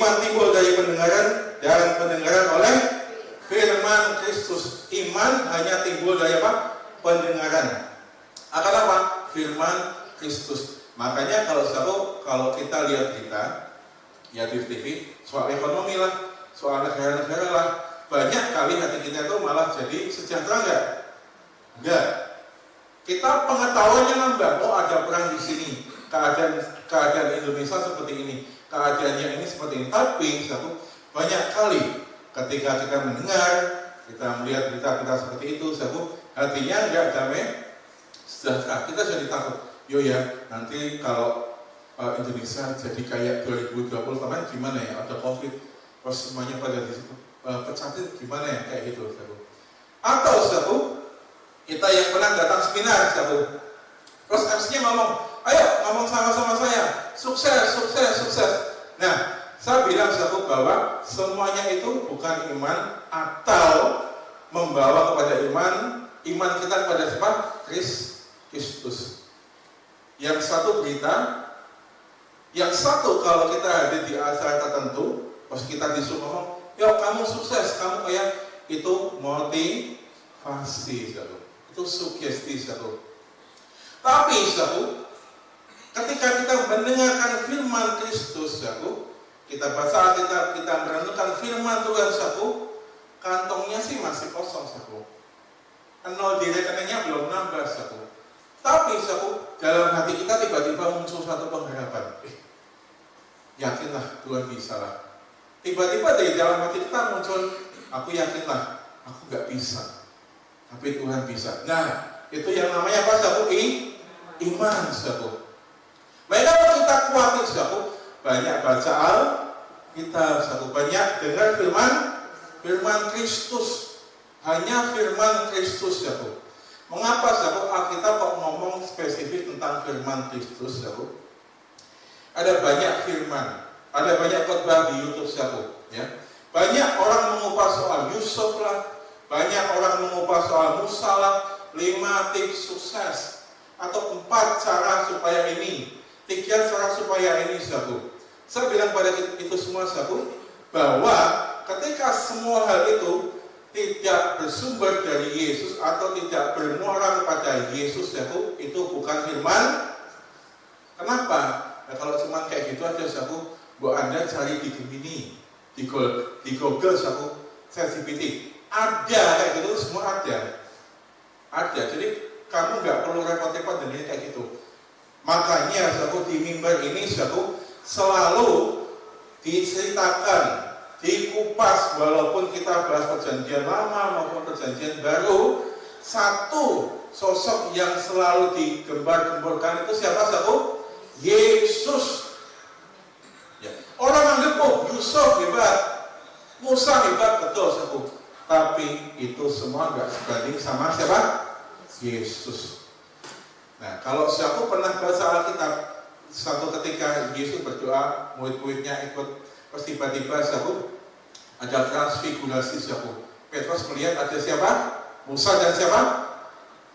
Iman timbul dari pendengaran, dan pendengaran oleh firman Kristus. Iman hanya timbul dari apa? Pendengaran. Akan apa? Firman Kristus. Makanya kalau kita lihat ya di TV, soal ekonomi lah, soal negara-negara lah, banyak kali hati kita itu malah jadi sejahtera enggak. Kita pengetahuannya nambah, oh ada perang di sini, keadaan Indonesia seperti ini, keadaannya ini seperti ini. Tapi banyak kali ketika kita mendengar, kita melihat berita seperti itu, hatinya enggak damai, sejahtera. Kita jadi takut. Yo ya, nanti kalau Indonesia jadi kayak 2020 kemarin gimana ya? Ada COVID, terus semuanya pada di situ pecatin gimana ya kayak gitu. Atau kita yang pernah datang seminar, terus MC-nya ngomong, ayo ngomong sama-sama saya, sukses. Nah, saya bilang bahwa semuanya itu bukan iman atau membawa kepada iman kita kepada siapa? Kristus. Yang satu berita, yang satu kalau kita hadir di acara tertentu, pas kita disuruh ngomong, yo kamu sukses, kamu kayak itu motivasi, itu sugesti. Tapi ketika kita mendengarkan firman Kristus, kita baca Alkitab, kita merenungkan firman Tuhan, kantongnya sih masih kosong, nol di rekeningnya belum nambah, tapi dalam hati kita tiba-tiba muncul satu pengharapan. Yakinlah Tuhan bisa lah. Tiba-tiba dari dalam hati kita muncul, aku yakinlah, aku gak bisa, tapi Tuhan bisa. Nah, itu yang namanya apa? Iman. Mereka kalau kita kuatin, banyak baca Alkitab, banyak dengar firman Kristus, hanya firman Kristus, Mengapa Alkitab kok ngomong spesifik tentang firman Kristus? Ada banyak firman, ada banyak khotbah di YouTube, ya. Banyak orang mengupas soal Yusuf lah, banyak orang mengupas soal Musa lah, 5 tips sukses, atau 4 cara supaya ini, 3 cara supaya ini, Saya bilang pada itu semua, bahwa ketika semua hal itu tidak bersumber dari Yesus atau tidak bermuara kepada Yesus, itu bukan firman. Kenapa? Ya, kalau cuma kayak gitu aja, buat Anda cari di Gemini, di Google, ChatGPT, ada kayak gitu, semua ada. Jadi kamu nggak perlu repot-repot dengan kayak gitu. Makanya di mimbar ini selalu diceritakan, dikupas, walaupun kita bahas perjanjian lama maupun perjanjian baru, satu sosok yang selalu digembar-gemborkan itu siapa? Yesus. Ya. Orang anggap, oh Yusuf hebat, Musa hebat, betul, tapi itu semua nggak sebanding sama siapa? Yesus. Nah, kalau siapa pernah baca Alkitab, satu ketika Yesus berdoa, murid-muridnya ikut, terus tiba-tiba ada transfigurasi, Petrus melihat ada siapa? Musa dan siapa?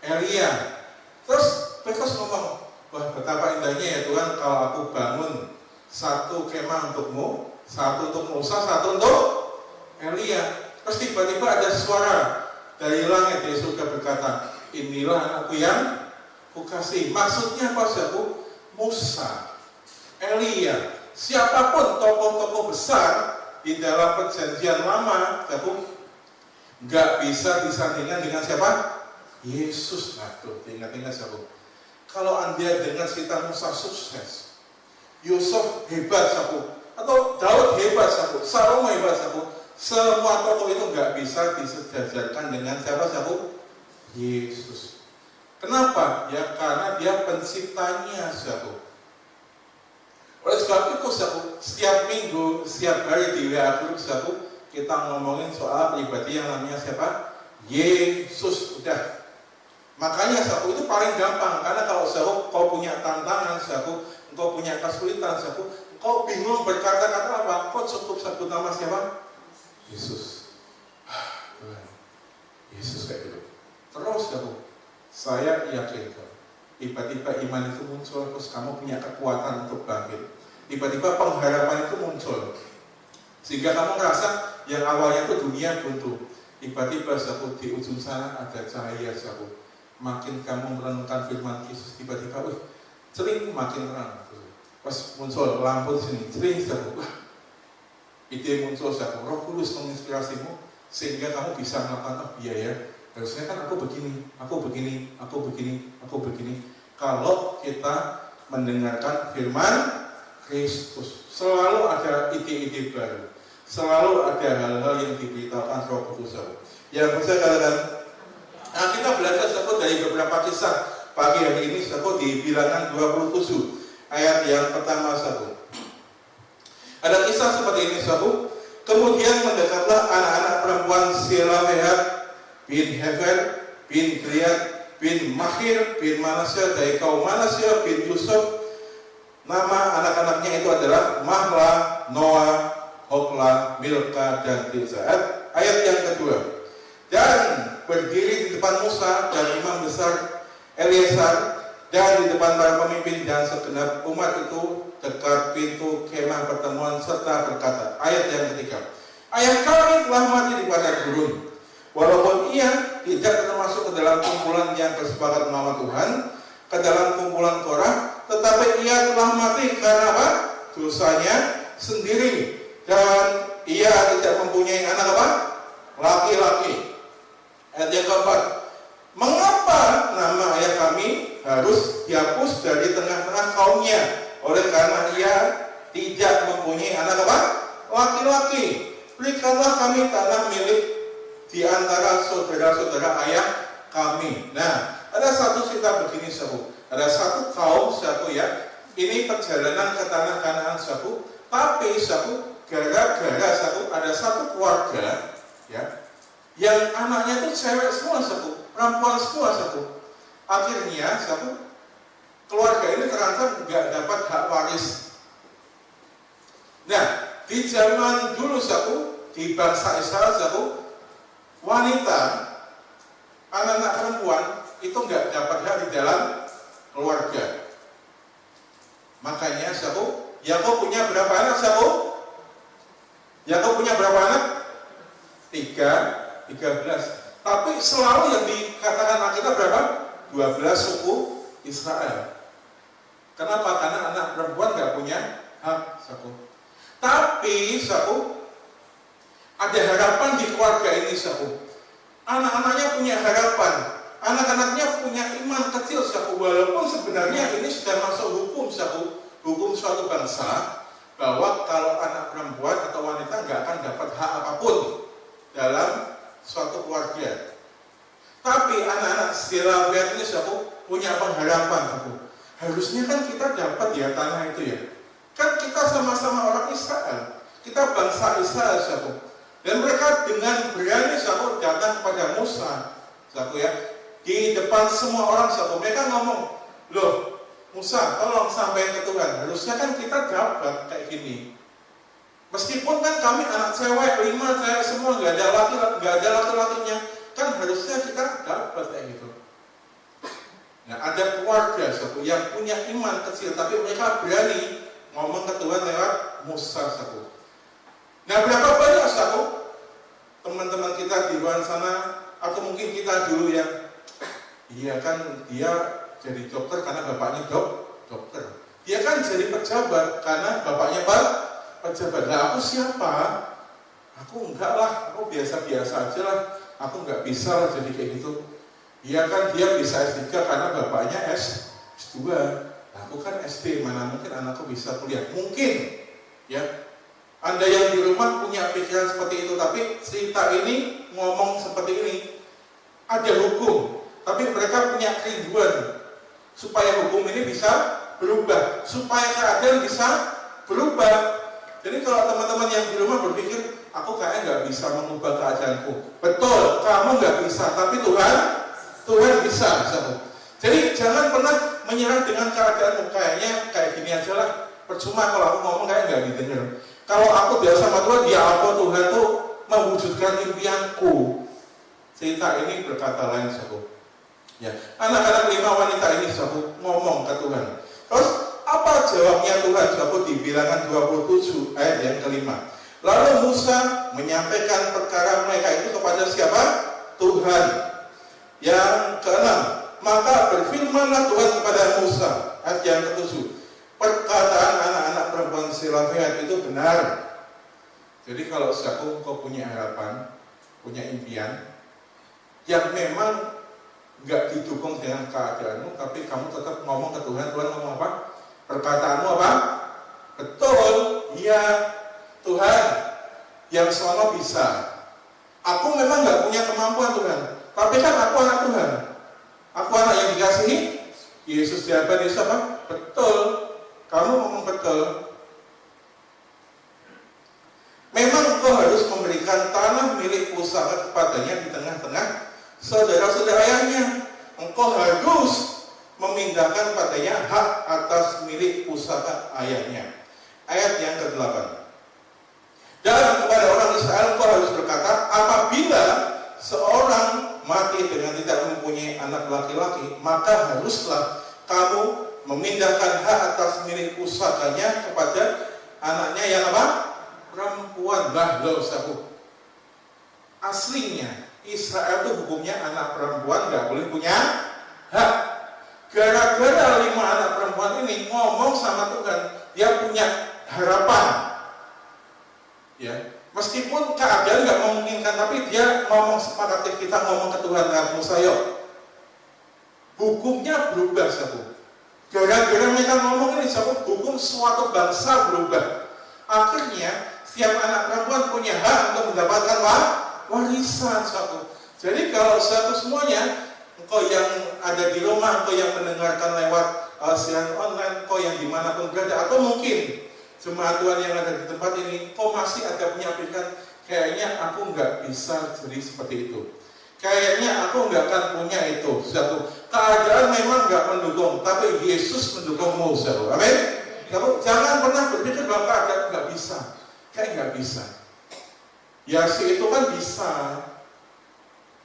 Elia. Terus Petrus ngomong, wah betapa indahnya ya Tuhan kalau aku bangun satu kemah untukmu, satu untuk Musa, satu untuk Elia. Terus tiba-tiba ada suara dari langit, dari surga berkata, inilah anakku yang kukasihi. Maksudnya apa? Musa, Elia, siapapun tokoh-tokoh besar di dalam perjanjian lama, nggak bisa disandingkan dengan siapa? Yesus. Nah tuh, ingat-ingat kalau Anda dengar cerita Musa sukses, Yusuf hebat, atau Daud hebat, Salomo hebat, semua tokoh itu nggak bisa disejajarkan dengan siapa? Yesus. Kenapa? Ya karena dia penciptanya, Oleh sebab itu, setiap minggu, setiap hari di WA Group, kita ngomongin soal pribadi yang namanya siapa? Yesus. Udah. Makanya itu paling gampang, karena kalau kau punya tantangan, kau punya kesulitan, kau bingung berkata-kata apa, kau cukup sebut nama siapa? Yesus. Yesus kayak gitu. Terus saya yakin, tiba-tiba iman itu muncul, terus kamu punya kekuatan untuk bangkit. Tiba-tiba pengharapan itu muncul. Sehingga kamu merasa yang awalnya itu dunia buntu, tiba-tiba saudaraku di ujung sana ada cahaya saudaraku. Makin kamu merenungkan firman Yesus, tiba-tiba sering makin terang. Pas muncul lampu sini, sering saudaraku, ide muncul saudaraku, Roh Kudus menginspirasimu sehingga kamu bisa melakukan iya ya. Harusnya kan aku begini, aku begini, aku begini, aku begini. Kalau kita mendengarkan firman Kristus, selalu ada ide-ide baru, selalu ada hal-hal yang diberitahukan Roh Kudus. Yang saya katakan, nah kita belajar saudaraku dari beberapa kisah pagi hari ini saudaraku di Bilangan 27 ayat yang pertama saudaraku. Ada kisah seperti ini saudaraku. Kemudian mendekatlah anak-anak perempuan Selofehad bin Hefer bin Gilead bin Machir bin Manasya dari kaum Manasya bin Yusuf. Nama anak-anaknya itu adalah Mahla, Noah, Hokla, Milka, dan Tirza. Ayat yang kedua. Dan berdiri di depan Musa dan imam besar Eleazar dan di depan para pemimpin dan segenap umat itu dekat pintu kemah pertemuan serta berkata, ayat yang ketiga, ayah kami telah mati di padang gurun, walaupun ia tidak termasuk ke dalam kumpulan yang bersepakat nama Tuhan, ke dalam kumpulan Korah, tetapi ia telah mati karena apa? Dosanya sendiri, dan ia tidak mempunyai anak apa? Laki-laki. Ayat yang keempat, mengapa nama ayah kami harus dihapus dari tengah-tengah kaumnya? Oleh karena ia tidak mempunyai anak apa? Laki-laki. Berikanlah kami tanah milik di antara saudara-saudara ayah kami. Nah, ada satu cerita begini saudara. Ada satu kaum saudara ya. Ini perjalanan ke tanah Kanaan saudara. Tapi saudara, gara-gara saudara ada satu keluarga ya, yang anaknya itu cewek semua saudara, perempuan semua saudara. Akhirnya saudara, keluarga ini terancam nggak dapat hak waris. Nah, di zaman dulu saudara, di bangsa Israel saudara, wanita, anak-anak perempuan itu nggak dapat hak di dalam keluarga. Makanya saudara, Yakub punya berapa anak saudara? Yakub punya berapa anak? 13. Tapi selalu yang dikatakan Alkitab berapa? 12 suku Israel. Kenapa? Karena anak perempuan nggak punya hak saudara. Tapi saudara, ada harapan di keluarga ini saudara. Anak-anaknya punya harapan, anak-anaknya punya iman kecil saudara. Walaupun sebenarnya ini sudah masuk hukum saudara, hukum suatu bangsa, bahwa kalau anak perempuan atau wanita nggak akan dapat hak apapun dalam suatu keluarga. Tapi anak-anak Selofehad ini saudara punya pengharapan saudara. Harusnya kan kita dapat ya tanah itu ya. Kan kita sama-sama orang Israel, kita bangsa Israel saudara. Dan mereka dengan berani saudara datang kepada Musa saudara ya, di depan semua orang saudara. Mereka ngomong, loh Musa, tolong sampaikan ke Tuhan. Harusnya kan kita dapat kayak gini. Meskipun kan kami anak cewek, 5 cewek semua, nggak ada laki-lakinya, kan harusnya kita dapat kayak gitu. Nah, ada keluarga saudara yang punya iman kecil, tapi mereka berani ngomong ke Tuhan lewat Musa saudara. Nah, berapa banyak saudara teman-teman kita di luar sana, atau mungkin kita dulu yang, iya kan dia jadi dokter karena bapaknya dokter. Dia kan jadi pejabat karena bapaknya pejabat. Nah, aku siapa? Aku enggak lah, aku biasa-biasa aja lah. Aku enggak bisa lah jadi kayak gitu. Dia kan dia bisa S3 karena bapaknya S2. Nah, aku kan SD, mana mungkin anakku bisa kuliah? Mungkin, ya. Anda yang di rumah punya pikiran seperti itu, tapi cerita ini ngomong seperti ini. Ada hukum, tapi mereka punya kerinduan supaya hukum ini bisa berubah, supaya keadaan bisa berubah. Jadi kalau teman-teman yang di rumah berpikir, aku kayaknya nggak bisa mengubah keadaanku. Betul, kamu nggak bisa, tapi Tuhan bisa. Jadi jangan pernah menyerah dengan keadaanmu. Kayaknya kayak gini aja lah. Percuma kalau aku ngomong kayak nggak didengar. Kalau aku biasa sama Tuhan, ya apa Tuhan tuh mewujudkan impianku. Cerita ini berkata lain saudara. Ya, anak-anak 5 wanita ini saudara ngomong ke Tuhan. Terus apa jawabnya Tuhan saudara di Bilangan 27 ayat yang kelima? Lalu Musa menyampaikan perkara mereka itu kepada siapa? Tuhan. Yang keenam, maka berfirmanlah Tuhan kepada Musa, ayat yang ke-7, perkataan anak-anak perempuan Selofehad itu benar. Jadi kalau saudaraku kau punya harapan, punya impian, yang memang nggak didukung dengan keadaanmu, tapi kamu tetap ngomong ke Tuhan, Tuhan ngomong apa? Perkataanmu apa? Betul, iya Tuhan, yang selama bisa. Aku memang nggak punya kemampuan Tuhan, tapi kan aku anak Tuhan. Aku anak yang dikasihi Yesus. Jawaban Yesus apa? Betul, kamu ngomong betul. Memang engkau harus memberikan tanah milik pusaka kepadanya di tengah-tengah saudara-saudaranya. Engkau harus memindahkan padanya hak atas milik pusaka ayahnya. Ayat yang ke-8. Dan kepada orang Israel engkau harus berkata, apabila seorang mati dengan tidak mempunyai anak laki-laki, maka haruslah kamu memindahkan hak atas milik pusakanya kepada anaknya yang apa? Perempuan. Lah, loh, sabu. Aslinya Israel itu hukumnya anak perempuan nggak boleh punya hak. Gara-gara 5 anak perempuan ini ngomong sama Tuhan, dia punya harapan. Ya, meskipun keadaan nggak memungkinkan, tapi dia ngomong sepakat, kita ngomong ke Tuhan, Musa yuk. Hukumnya berubah, sabu. Gara-gara mereka ngomong ini, sabu, hukum suatu bangsa berubah. Akhirnya setiap anak perempuan punya hak untuk mendapatkan warisan, sabu. Jadi kalau satu semuanya, engkau yang ada di rumah, engkau yang mendengarkan lewat siaran online, engkau yang dimanapun berada, atau mungkin jemaat Tuhan yang ada di tempat ini, engkau masih ada punya pikiran, kayaknya aku nggak bisa jadi seperti itu. Kayaknya aku nggak akan punya itu. Satu, keadaan memang nggak mendukung, tapi Yesus mendukungmu, sabu. Amin. Kamu jangan pernah berpikir bahwa keadaan nggak bisa. Kayak nggak bisa. Ya si itu kan bisa.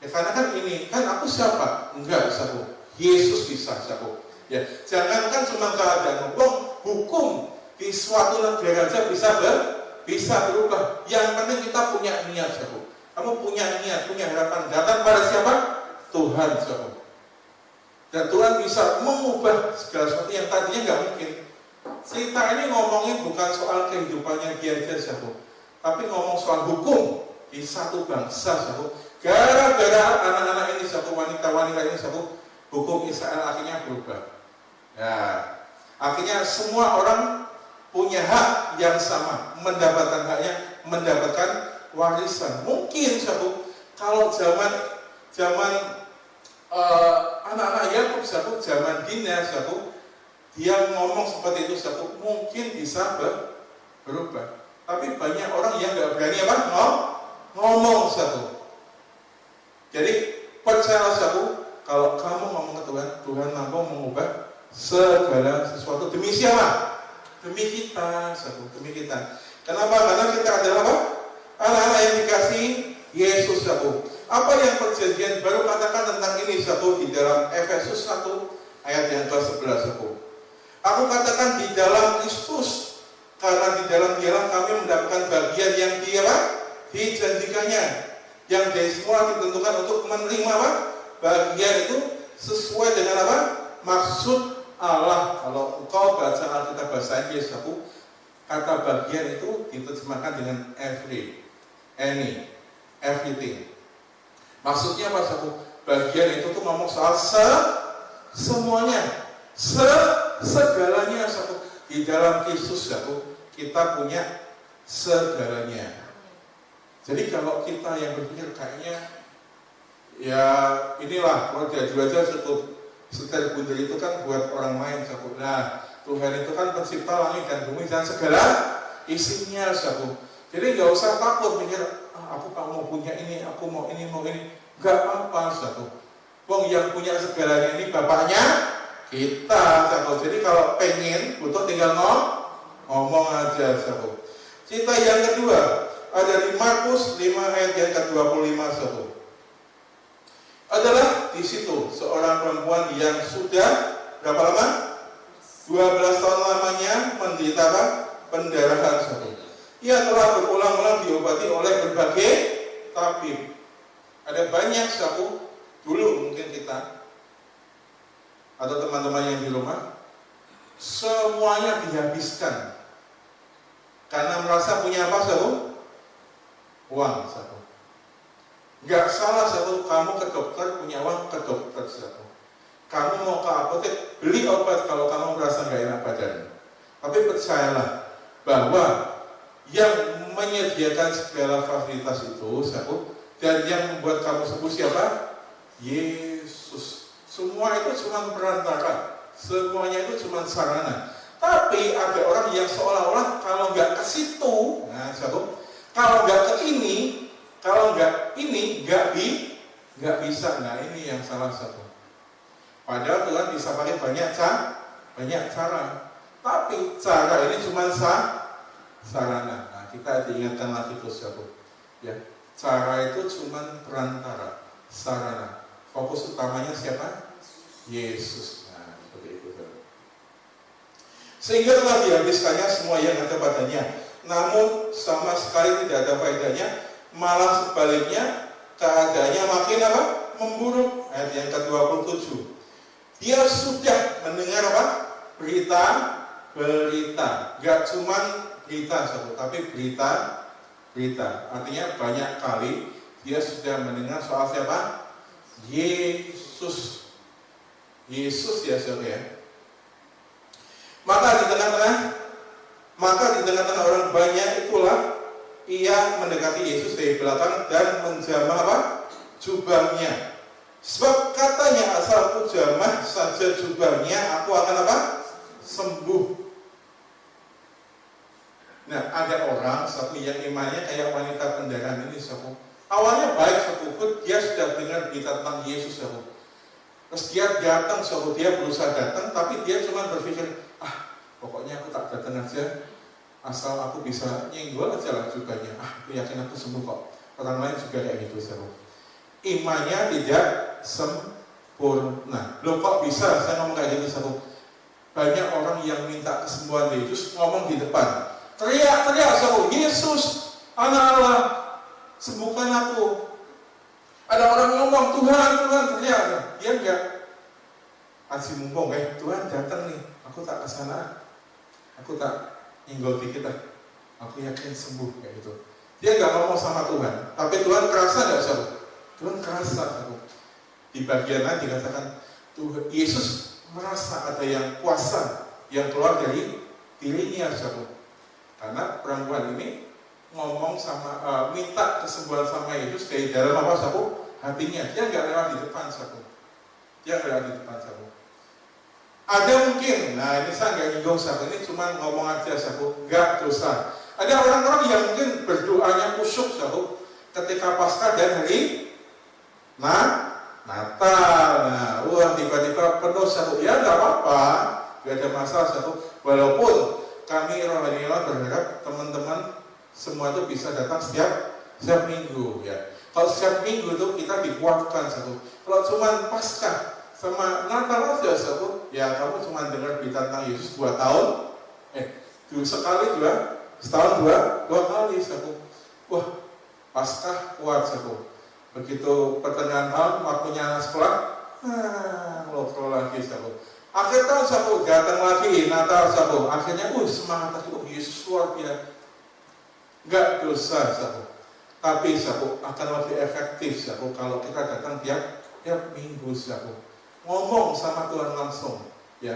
Ya karena kan ini, kan aku siapa? Enggak, sabu. Yesus bisa, sabu. Ya, jangankan cuma keadaan, hukum di suatu negara aja bisa berubah. Yang penting kita punya niat, sabu. Kamu punya niat, punya harapan. Datang pada siapa? Tuhan, sabu. Dan Tuhan bisa mengubah segala sesuatu yang tadinya nggak mungkin. Cerita ini ngomongin bukan soal kehidupannya dia aja, sabu, tapi ngomong soal hukum di satu bangsa, sabu. Gara-gara anak-anak ini, sabu, wanita-wanita ini, sabu, hukum Israel akhirnya berubah. Ya, akhirnya semua orang punya hak yang sama, mendapatkan haknya, mendapatkan warisan. Mungkin, sabu, kalau zaman anak-anak Yakub, sabu, zaman Dina, sabu, dia ngomong seperti itu, sabu, mungkin bisa berubah. Tapi banyak orang yang nggak berani apa? Ngomong, sabu. Jadi percayalah, sabu, kalau kamu ngomong ke Tuhan, Tuhan mampu mengubah segala sesuatu. Demi siapa? Demi kita, sabu, demi kita. Kenapa? Karena kita adalah apa? Anak-anak yang dikasih Yesus, sabu. Apa yang perjanjian baru katakan tentang ini, sabu, di dalam Efesus 1 ayat yang ke-11, sabu. Aku katakan di dalam Kristus, karena di dalam Dialah kami mendapatkan bagian yang dijanjikannya, yang dari semua ditentukan untuk menerima apa? Bagian itu sesuai dengan apa? Maksud Allah. Kalau engkau baca Alkitab bahasa Inggris, aku kata bagian itu diterjemahkan dengan everything. Maksudnya apa, sabu? Bagian itu tuh ngomong soal semuanya. Segalanya, sabu. Di dalam Kristus, sabu, kita punya segalanya. Jadi kalau kita yang berpikir kayaknya ya inilah roda dua aja cukup, setel bundar itu kan buat orang lain, sabu. Nah, Tuhan itu kan pencipta langit dan bumi dan segala isinya, sabu. Jadi nggak usah takut mikir, aku mau punya ini, aku mau ini. Nggak apa, sabu. Wong yang punya segalanya ini Bapaknya kita, sabu. Jadi kalau pengen, butuh tinggal ngomong aja, sabu. Cerita yang kedua ada di Markus 5 ayat yang ke-25, sabu. Adalah di situ seorang perempuan yang sudah berapa lama? 12 tahun lamanya menderita pendarahan, sabu. Ia telah berulang-ulang diobati oleh berbagai tabib. Ada banyak saudaraku, dulu mungkin kita atau teman-teman yang di rumah semuanya dihabiskan karena merasa punya apa saudaraku? Uang saudaraku. Gak salah saudaraku, kamu ke dokter punya uang ke dokter saudaraku. Kamu mau ke apotek beli obat kalau kamu merasa gak enak badan. Tapi percayalah bahwa yang menyediakan segala fasilitas itu saudaraku, dan yang membuat kamu sembuh siapa? Yesus. Semua itu cuma perantara, semuanya itu cuma sarana. Tapi ada orang yang seolah-olah kalau nggak ke situ, nah satu, kalau nggak ke ini, kalau nggak ini, nggak bisa. Nah ini yang salah satu. Padahal Tuhan bisa pakai banyak cara. Tapi cara ini cuma sarana. Nah kita diingatkan lagi terus satu, ya. Cara itu cuma perantara, sarana. Fokus utamanya siapa? Yesus. Nah, seperti itu. Sehingga telah dihabiskannya semua yang ada padanya. Namun sama sekali tidak ada faedahnya. Malah sebaliknya keadaannya makin apa? Memburuk. Ayat yang ke-27. Dia sudah mendengar apa? Berita. Gak cuma berita satu, tapi berita. Artinya banyak kali dia sudah mendengar soal siapa? Yesus ya saudara ya. Maka di tengah-tengah orang banyak itulah ia mendekati Yesus dari belakang dan menjamah apa? Jubahnya. Sebab katanya asal aku jamah saja jubahnya aku akan apa? Sembuh. Nah ada orang satu yang imannya kayak wanita pendaraan ini satu. Awalnya baik satu, dia sudah dengar berita tentang Yesus satu. Terus dia datang satu, dia berusaha datang, tapi dia cuma berpikir, pokoknya aku tak datang aja, asal aku bisa nyenggol aja lah jubahnya. Aku yakin aku sembuh kok. Orang lain juga kayak gitu satu. Imannya tidak sempurna. Loh kok bisa saya ngomong kayak gitu satu? Banyak orang yang minta kesembuhan Yesus ngomong di depan. Teriak satu, Yesus, anak Allah, sembuhkan aku. Ada orang ngomong, Tuhan, teriak. Dia enggak. Asih mumpung, Tuhan datang nih, aku tak kesana. Aku tak nyenggol dikit lah. Aku yakin sembuh, kayak gitu. Dia enggak ngomong sama Tuhan. Tapi Tuhan kerasa enggak satu? Tuhan kerasa satu. Di bagian lain dikatakan, Tuhan, Yesus merasa ada yang kuasa yang keluar dari dirinya satu. Karena perempuan ini ngomong sama, minta kesembuhan sama Yesus dari dalam apa satu? Hatinya. Dia nggak lewat di depan satu. Ada mungkin, nah ini saya nggak nyinggung satu, ini cuma ngomong aja satu, nggak dosa. Ada orang-orang yang mungkin berdoanya kusyuk satu ketika Paskah dan hari Natal. Nah, tiba-tiba penuh satu, ya nggak apa-apa, nggak ada masalah satu. Walaupun kami rohaniawan berharap teman-teman semua itu bisa datang setiap minggu ya. Kalau setiap minggu itu kita dikuatkan satu. Kalau cuma Paskah sama Natal aja satu, ya kamu cuma dengar berita tentang Yesus 2 tahun, setahun dua kali satu. Wah, Paskah kuat satu. Begitu pertengahan tahun waktunya anak sekolah, ngobrol lagi satu. Akhir tahun satu, datang lagi Natal satu. Akhirnya semangat lagi, Yesus luar biasa. Enggak dosa satu. Tapi satu akan lebih efektif satu kalau kita datang tiap minggu satu. Ngomong sama Tuhan langsung, ya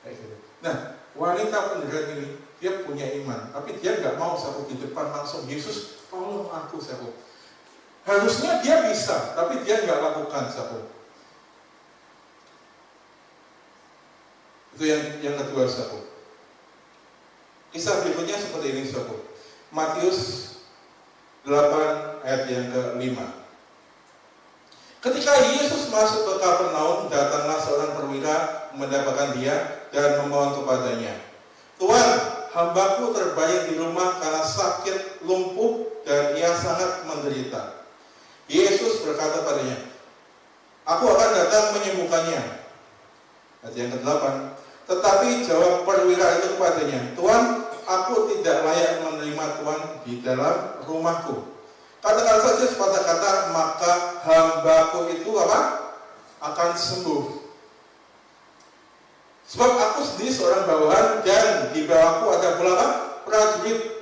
kayak gitu. Nah, wanita penderita ini dia punya iman, tapi dia nggak mau satu di depan langsung, Yesus tolong aku satu. Harusnya dia bisa, tapi dia nggak lakukan satu. Itu yang kedua satu. Kisah berikutnya seperti ini satu. Matius 8 ayat yang ke-5. Ketika Yesus masuk ke Kapernaum, datanglah seorang perwira mendapatkan dia dan memohon kepadanya, Tuhan, hambaku terbaring di rumah karena sakit, lumpuh, dan ia sangat menderita. Yesus berkata padanya, aku akan datang menyembuhkannya. Ayat yang ke-8. Tetapi jawab perwira itu kepadanya, Tuhan, aku tidak layak menerima Tuhan di dalam rumahku. Katakan saja sepatah kata, maka hambaku itu apa? Akan sembuh. Sebab aku sendiri seorang bawahan dan di bawahku ada pula apa? Prajurit.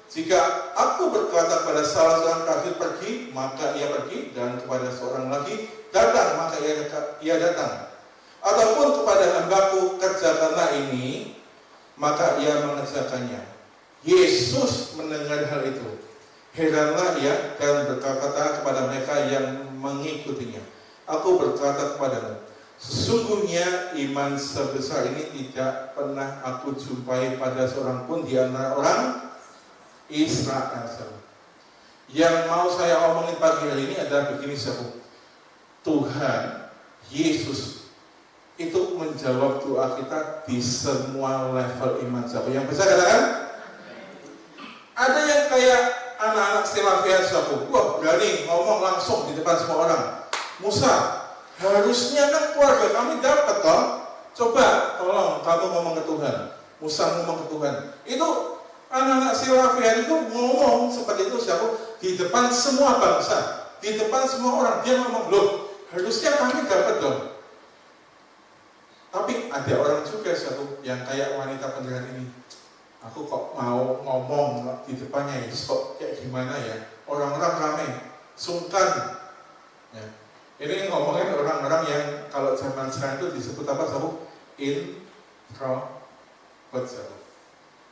Jika aku berkata kepada salah seorang prajurit pergi, maka ia pergi, dan kepada seorang lagi datang, maka ia datang. Ataupun kepada hambaku kerjakanlah ini, maka ia mengerjakannya. Yesus mendengar hal itu. Heranlah ia dan berkata kepada mereka yang mengikutinya, aku berkata kepadamu, sesungguhnya iman sebesar ini tidak pernah aku jumpai pada seorang pun di antara orang Israel. Yang mau saya omongin pagi hari ini adalah begini, saudara. Tuhan Yesus itu menjawab doa kita di semua level iman, saudara. Yang bisa katakan? Ada yang kayak anak-anak Selafian, saudara. Wah, berani ngomong langsung di depan semua orang. Musa, harusnya kan keluarga kami dapat toh. Coba tolong kamu ngomong ke Tuhan. Musa ngomong ke Tuhan. Itu anak-anak Selafian itu ngomong seperti itu, saudara, di depan semua bangsa, di depan semua orang. Dia ngomong, loh, harusnya kami dapat dong. Tapi ada orang juga satu yang kayak wanita pendengar ini. Aku kok mau ngomong di depannya, kok kayak gimana ya? Orang-orang ramai, sungkan. Ya. Ini ngomongin orang-orang yang kalau zaman sekarang itu disebut apa, sabu? Introvert, sabu.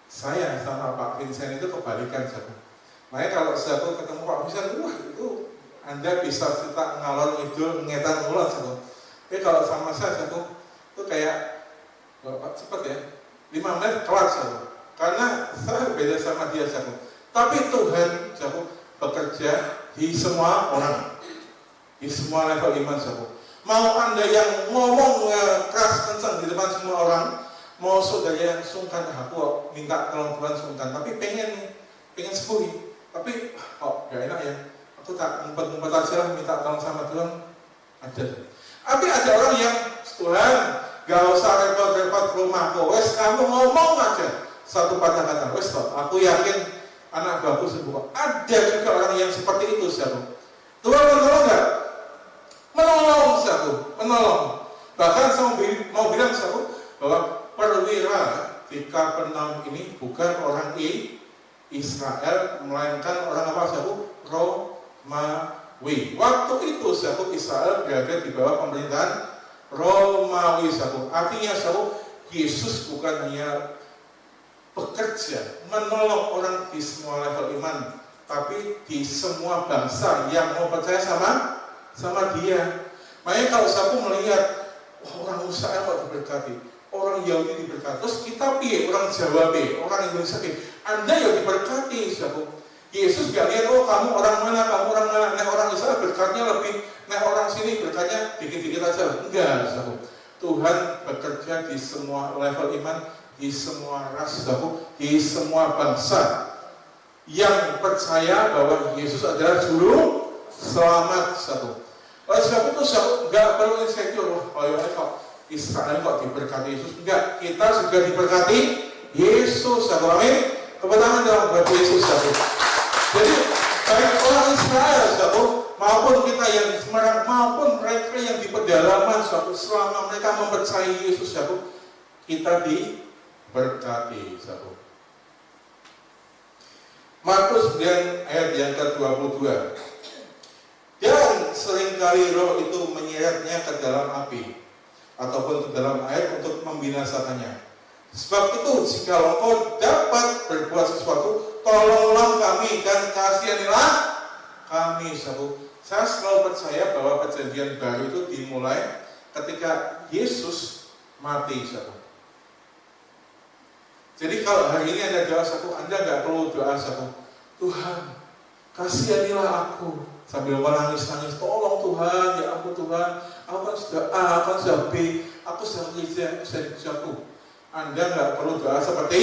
Saya sama Pak Vincent itu kebalikan, sabu. Makanya kalau sabu ketemu Pak Vincent, wah itu Anda bisa cerita ngalor ngidul ngetan ulang, sabu. Tapi kalau sama saya, sabu, itu kayak Bapak cepat ya, 5 menit kelar, sabu. Karena saya beda sama dia, sabu. Tapi Tuhan, sabu, bekerja di semua orang, di semua level iman, sabu. Mau Anda yang ngomong keras kencang di depan semua orang, mau saudara yang sungkan, aku minta tolong Tuhan sungkan, tapi pengen sembuh, tapi gak enak ya, aku tak ngumpet-ngumpet aja lah, minta tolong sama Tuhan. Tapi ada orang yang, Tuhan, gak usah repot-repot ke rumahku, wes kamu ngomong aja satu patah kata, wes toh, aku yakin anak baku sembuh. Ada juga orang yang seperti itu, sabu. Tuhan menolong gak? Menolong, sabu, menolong. Bahkan saya mau bilang, sabu, bahwa perwira di Kapernaum ini bukan orang Israel, melainkan orang apa, sabu? Romawi. Waktu itu, sabu, Israel berada di bawah pemerintahan Romawi, sabu. Artinya, sabu, Yesus bukan hanya bekerja menolong orang di semua level iman, tapi di semua bangsa yang mau percaya sama dia. Makanya kalau saya melihat orang Israel kok diberkati, orang Yahudi diberkati, terus kita orang Jawa orang Indonesia Anda yang diberkati, sabu. Yesus gak lihat, oh kamu orang mana, nah orang Israel berkatnya lebih, nah orang sini berkatnya dikit-dikit aja. Enggak, sabu. Tuhan bekerja di semua level iman, di semua ras, di semua bangsa yang percaya bahwa Yesus adalah juru selamat, sabu. Oleh sebab itu, sabu, enggak perlu insecure, kok Israel kok diberkati Yesus. Enggak, kita juga diberkati Yesus, sabu. Amin. Tepuk tangan dalam buat Yesus, sabu. Jadi baik orang Israel, sabu, maupun kita yang di Semarang, maupun mereka yang di pedalaman, sabu, selama mereka mempercayai Yesus, sabu, kita diberkati, sabu. Markus 9 ayat yang ke-22. Dan seringkali roh itu menyeretnya ke dalam api ataupun ke dalam air untuk membinasakannya. Sebab itu, jika engkau dapat berbuat sesuatu, tolonglah kami dan kasihanilah kami, sabu. Saya selalu percaya bahwa perjanjian baru itu dimulai ketika Yesus mati, sabu. Jadi kalau hari ini Anda doa, sabu, Anda nggak perlu doa, sabu, Tuhan, kasihanilah aku, sambil menangis-nangis, tolong Tuhan, ya aku Tuhan, aku kan sudah A, aku kan sudah B, aku sudah kerja, aku sudah jago. Anda nggak perlu doa seperti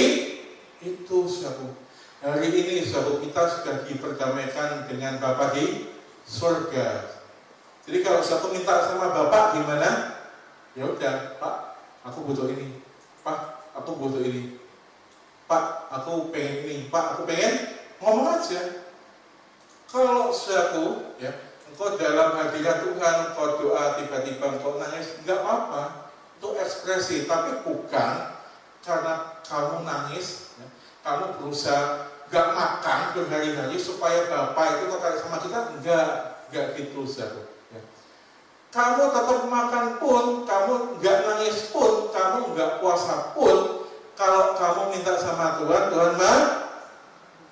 itu, sabu. Hari ini, sabu, kita sudah diperdamaikan dengan Bapa di surga. Jadi kalau sabu minta sama Bapak gimana? Ya udah, Pak, aku butuh ini. Pak, aku butuh ini. Pak, aku pengen ini, Pak, aku pengen, ngomong aja. Kalau saudaraku, ya, engkau dalam hadirat Tuhan, engkau doa, tiba-tiba engkau nangis, nggak apa-apa, itu ekspresi, tapi bukan karena kamu nangis, ya, kamu berusaha nggak makan berhari-hari supaya Bapak itu tertarik sama kita, nggak gitu, saudaraku. Ya. Kamu tetap makan pun, kamu nggak nangis pun, kamu nggak puasa pun, kalau kamu minta sama Tuhan, Tuhan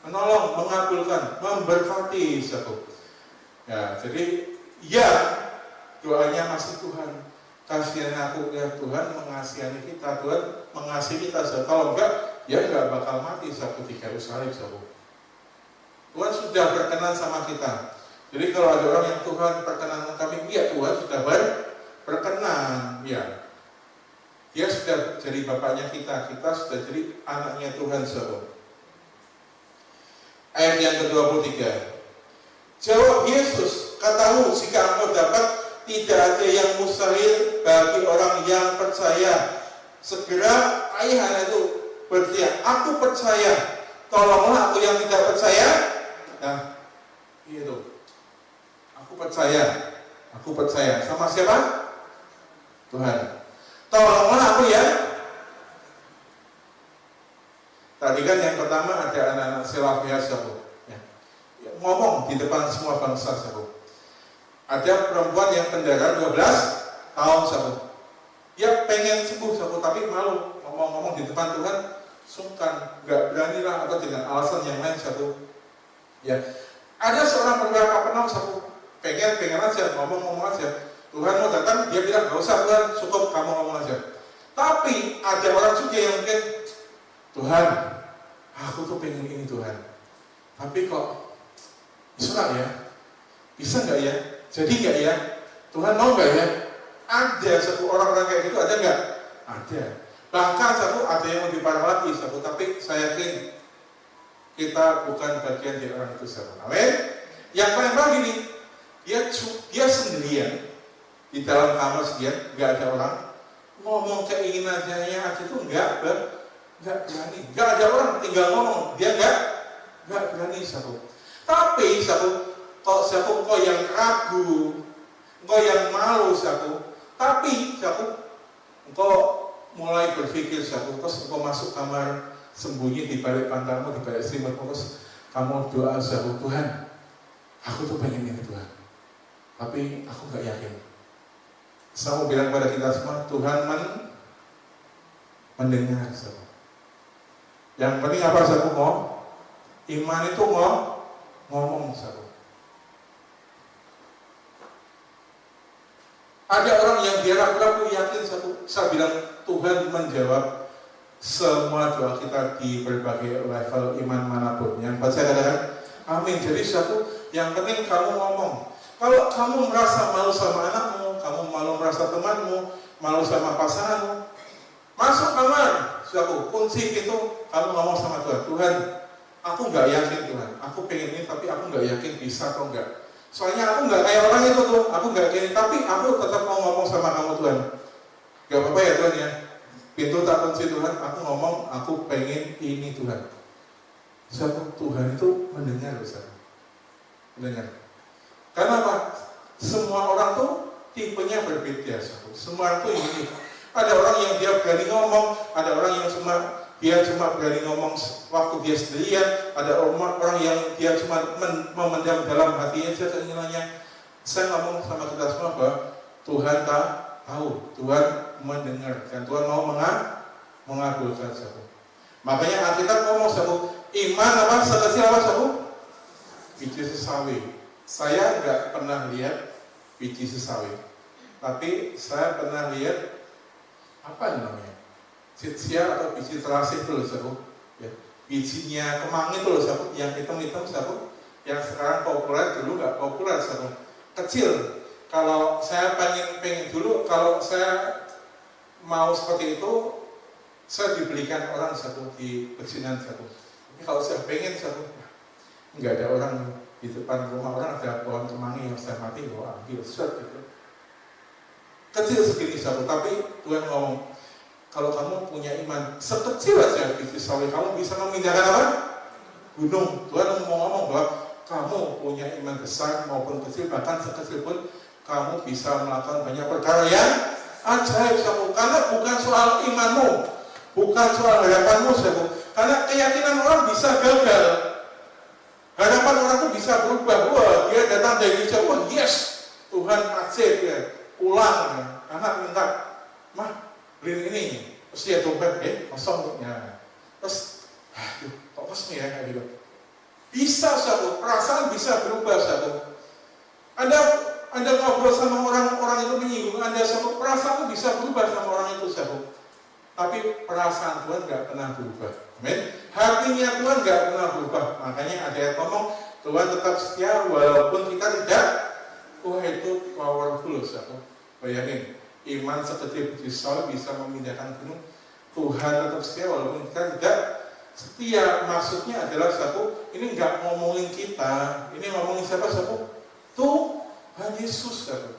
menolong, mengabulkan, memberkati, saudaraku. Ya, jadi ya doanya masih Tuhan kasihani aku, ya Tuhan mengasihani kita, Tuhan mengasihi kita. Kalau enggak, ya enggak bakal mati satu di Yerusalem, saudaraku. Tuhan sudah berkenan sama kita. Jadi kalau ada orang yang Tuhan perkenan kami, ya Tuhan sudah berkenan, ya. Dia sudah jadi bapaknya kita sudah jadi anaknya Tuhan, saudaraku. Ayat yang ke-23. Jawab Yesus, katamu jika engkau dapat, tidak ada yang mustahil bagi orang yang percaya. Segera ayah itu berteriak, aku percaya, tolonglah aku yang tidak percaya. Nah, itu. Aku percaya. Sama siapa? Tuhan. Tolonglah aku ya. Tadi kan yang pertama ada anak-anak Selafia, saudaraku, ya. Ngomong di depan semua bangsa, saudaraku. Ada perempuan yang pendarahan 12 tahun, saudaraku. Dia pengen sembuh, saudaraku, tapi malu ngomong-ngomong di depan Tuhan, sungkan, nggak berani lah, atau dengan alasan yang lain, saudaraku. Ya, ada seorang penggawa Kapernaum, saudaraku, pengen aja, ngomong aja. Tuhan mau datang, dia bilang, nggak usah Tuhan, cukup kamu ngomong aja. Tapi ada orang juga yang mungkin, Tuhan, aku tuh pengen ini Tuhan, tapi kok bisa nggak ya? Jadi nggak ya? Tuhan mau nggak ya? Ada satu orang-orang kayak gitu, ada nggak? Ada. Bahkan satu ada yang lebih parah lagi, satu. Tapi saya yakin kita bukan bagian dari orang itu, satu. Amin. Yang paling parah gini, dia sendirian di dalam kamar sendirian, nggak ada orang, ngomong keinginannya aja tuh nggak berani, nggak ada orang, tinggal ngomong, dia nggak berani, satu. Tapi satu, kok yang ragu, kok yang malu, satu. Tapi satu, engkau mulai berpikir, satu, terus engkau masuk kamar, sembunyi di balik pantatmu, di balik selimut, terus kamu doa, satu, Tuhan, aku tuh pengen ini Tuhan, tapi aku nggak yakin. Saya mau bilang pada kita semua, Tuhan mendengar, satu. Yang penting apa, satu, mau iman itu ngomong, satu. Ada orang yang dia ragu-ragu, yakin, satu. Saya bilang Tuhan menjawab semua doa kita di berbagai level iman manapun. Yang saya katakan, amin. Jadi satu, yang penting kamu ngomong. Kalau kamu merasa malu sama anakmu, kamu malu merasa temanmu, malu sama pasanganmu, masuk kamar, satu, kunci pintu, kamu ngomong sama Tuhan, Tuhan, aku nggak yakin Tuhan, aku pengen ini tapi aku nggak yakin bisa atau enggak. Soalnya aku nggak kayak orang itu tuh, aku nggak yakin, tapi aku tetap mau ngomong sama kamu Tuhan. Gak apa-apa ya Tuhan ya, pintu tak kunci Tuhan, aku ngomong, aku pengen ini Tuhan. Satu, Tuhan itu mendengar, mendengar. Karena apa? Semua orang tuh tipenya berbeda, satu. Semua itu unik. Ada orang yang dia berani ngomong, ada orang yang dia cuma berani ngomong waktu dia sendirian, ada orang yang dia cuma memendam dalam hatinya saja keinginannya. Saya ngomong sama kita semua bahwa Tuhan tahu, Tuhan mendengar, dan Tuhan mau mengabulkan, satu. Makanya Alkitab ngomong, satu, iman apa? Sekecil apa, satu? Biji sesawi. Saya nggak pernah lihat biji sesawi, tapi saya pernah lihat apa namanya, citsia atau biji terasih itu loh, satu. Ya. Bijinya kemangi itu loh, satu. Yang hitam-hitam, satu. Yang sekarang populer, dulu nggak populer, satu. Kecil. Kalau saya pengen dulu, kalau saya mau seperti itu, saya dibelikan orang, satu, di pecinan, satu. Tapi kalau saya pengen, satu, nggak ada orang di depan rumah orang, ada pohon kemangi yang saya mati, ambil, set gitu. Kecil segini, satu. Tapi Tuhan ngomong, Kalau kamu punya iman sekecil aja biji sawi, kamu bisa memindahkan apa? Gunung. Tuhan mau ngomong bahwa kamu punya iman besar maupun kecil, bahkan sekecil pun kamu bisa melakukan banyak perkara yang ajaib, saudara. Karena bukan soal imanmu, bukan soal harapanmu, saudara. Karena keyakinan orang bisa gagal, harapan orang itu bisa berubah. Wah, dia datang dari jauh, wah yes, Tuhan ajaib ya, pulang ya. Anak minta, mah beli ini, terus dia dompet, kosong ya. Terus, aduh, kok kosong ya kayak gitu. Bisa satu, perasaan bisa berubah satu. Anda ngobrol sama orang itu menyinggung Anda, satu perasaan bisa berubah sama orang itu satu. Tapi perasaan Tuhan nggak pernah berubah. Amin. Hatinya Tuhan nggak pernah berubah. Makanya ada yang ngomong Tuhan tetap setia walaupun kita tidak. Wah, itu powerful satu. Bayangin, iman sekecil biji sawi bisa memindahkan gunung. Tuhan tetap setia walaupun kita tidak setia. Maksudnya adalah satu, ini nggak ngomongin kita, ini ngomongin siapa satu? Tuhan Yesus satu.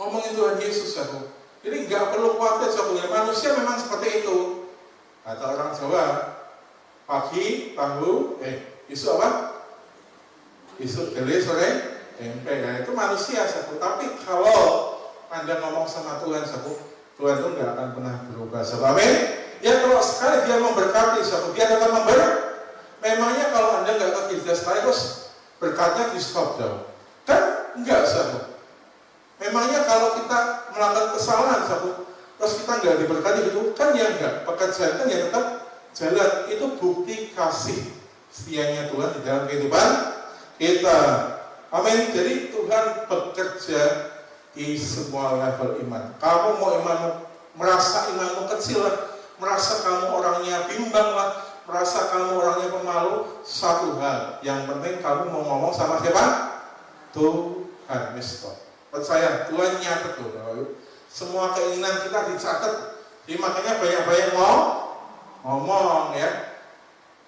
Ngomongin Tuhan Yesus satu. Jadi nggak perlu khawatir satu. Ya, manusia memang seperti itu. Kata orang Jawa, pagi tahu, isu apa? Isu gele sore tempe. Nah, itu manusia satu. Tapi kalau Anda ngomong sama Tuhan satu, Tuhan itu nggak akan pernah berubah. Amin. Ya, kalau sekali dia memberkati satu, dia akan memangnya kalau Anda nggak ke gereja sekali terus berkatnya di stop jauh. Kan enggak satu. Memangnya kalau kita melakukan kesalahan satu, terus kita nggak diberkati itu, kan ya enggak. Pekerjaan kan ya tetap jalan. Itu bukti kasih setianya Tuhan di dalam kehidupan kita. Amin. Jadi Tuhan bekerja di semua level iman. Kamu mau imanmu, merasa imanmu kecil lah, merasa kamu orangnya bimbang lah, merasa kamu orangnya pemalu, satu hal yang penting kamu mau ngomong sama siapa? Tuhan. Mister. Percaya Tuhan nyatet tuh. Semua keinginan kita dicatat. Jadi makanya banyak-banyak ngomong ya.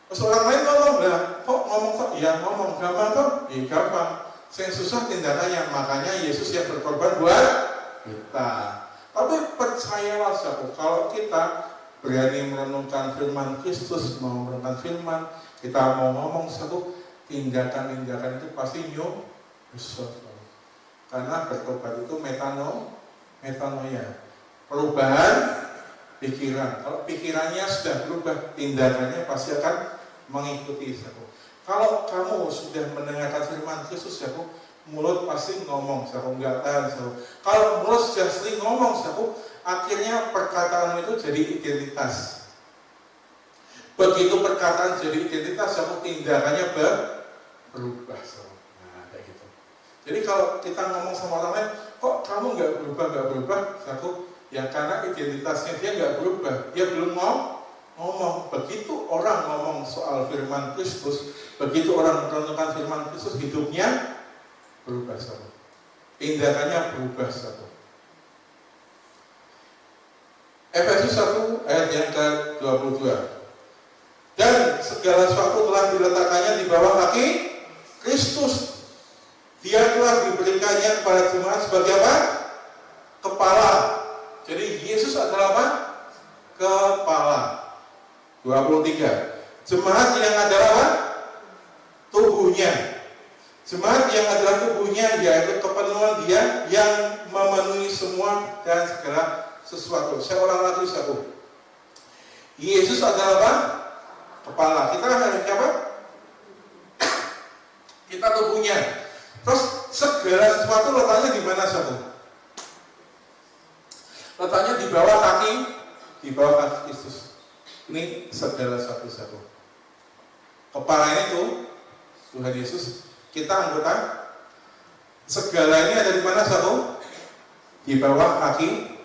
Terus orang lain ngomong lah, kok ngomong kok? Ya ngomong gampang tuh, gampang. Yang susah tindakannya. Makanya Yesus yang berkorban buat kita. Tapi percayalah saudara, kalau kita berani merenungkan firman Kristus, mau merenungkan firman, kita mau ngomong satu, tindakan-tindakan itu pasti nyusul. Karena bertobat itu metanoia, perubahan pikiran. Kalau pikirannya sudah berubah, tindakannya pasti akan mengikuti satu. Kalau kamu sudah mendengarkan firman Kristus satu, mulut pasti ngomong satu, enggak tahan satu. Kalau mulut sudah sering ngomong satu, akhirnya perkataan itu jadi identitas. Begitu perkataan jadi identitas, satu tindakannya berubah. Nah, kayak gitu. Jadi kalau kita ngomong sama orang lain, kok kamu nggak berubah, satu, ya karena identitasnya dia nggak berubah, dia belum ngomong. Begitu orang ngomong soal firman Kristus, begitu orang merenungkan firman Kristus, hidupnya berubah satu, tindakannya berubah satu. Efesus 1 ayat yang ke-22. Dan segala sesuatu telah diletakkannya di bawah kaki Kristus. Dia telah diberikannya kepada jemaat sebagai apa? Kepala. Jadi Yesus adalah apa? Kepala. 23. Jemaat yang adalah apa? Tubuhnya. Jemaat yang adalah tubuhnya, yaitu kepenuhan dia yang memenuhi semua dan segala sesuatu. Saya ulang lagi satu. Yesus adalah apa? Kepala. Kita adalah siapa? Kita tubuhnya. Terus segala sesuatu letaknya di mana satu? Letaknya di bawah kaki Kristus. Ini segala satu-satu. Kepala itu Tuhan Yesus. Kita anggota. Segala ini ada di mana satu? Di bawah kaki